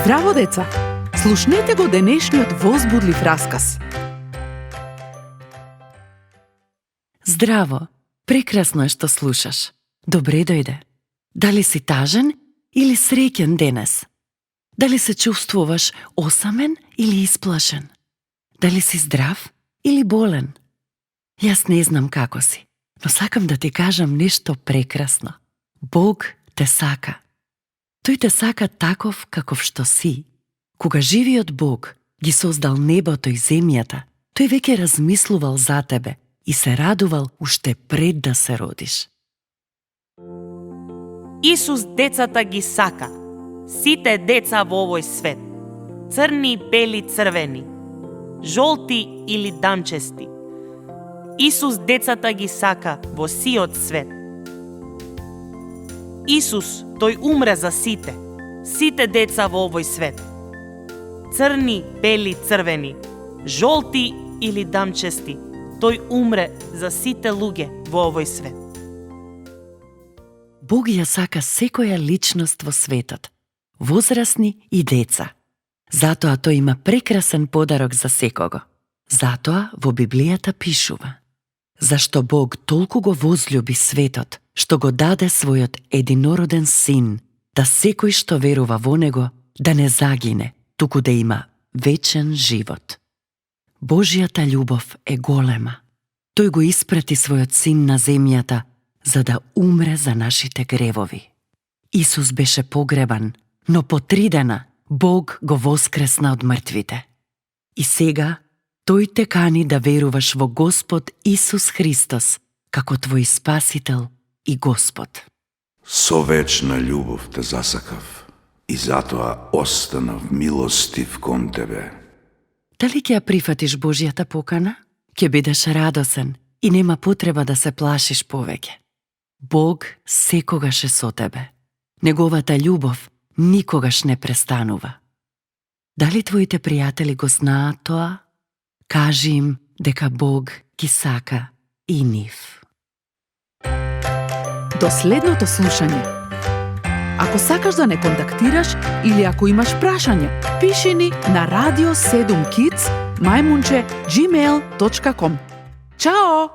Здраво, деца! Слушнете го денешниот возбудлив расказ. Здраво! Прекрасно е што слушаш. Добре дојде. Дали си тажен или среќен денес? Дали се чувствуваш осамен или исплашен? Дали си здрав или болен? Јас не знам како си, но сакам да ти кажам нешто прекрасно. Бог те сака. Тој те сака таков каков што си. Кога живиот Бог ги создал небото и земјата, тој веќе размислувал за тебе и се радувал уште пред да се родиш. Исус децата ги сака, сите деца во овој свет, црни, бели, црвени, жолти или дамчести. Исус децата ги сака во сиот свет. Исус, тој умре за сите деца во овој свет. Црни, бели, црвени, жолти или дамчести, тој умре за сите луѓе во овој свет. Бог ја сака секоја личност во светот, возрасни и деца. Затоа тој има прекрасен подарок за секого. Затоа во Библијата пишува: зашто Бог толку го возлюби светот, што го даде својот единороден син, да секој што верува во него да не загине, туку да има вечен живот. Божјата љубов е голема. Тој го испрати својот син на земјата за да умре за нашите гревови. Исус беше погребан, но по 3 дена Бог го воскресна од мртвите. И сега тој те кани да веруваш во Господ Исус Христос како твој спасител и Господ. Со вечна љубов те засакав и затоа останав милостив кон тебе. Дали ќе ја прифатиш Божјата покана? Ќе бидеш радосен и нема потреба да се плашиш повеќе. Бог секогаш е со тебе. Неговата љубов никогаш не престанува. Дали твоите пријатели го знаат тоа? Кажи им дека Бог ги сака и нив. До следното слушање. Ако сакаш да не контактираш или ако имаш прашање, пиши ни на radio7kids@gmail.com. Чао!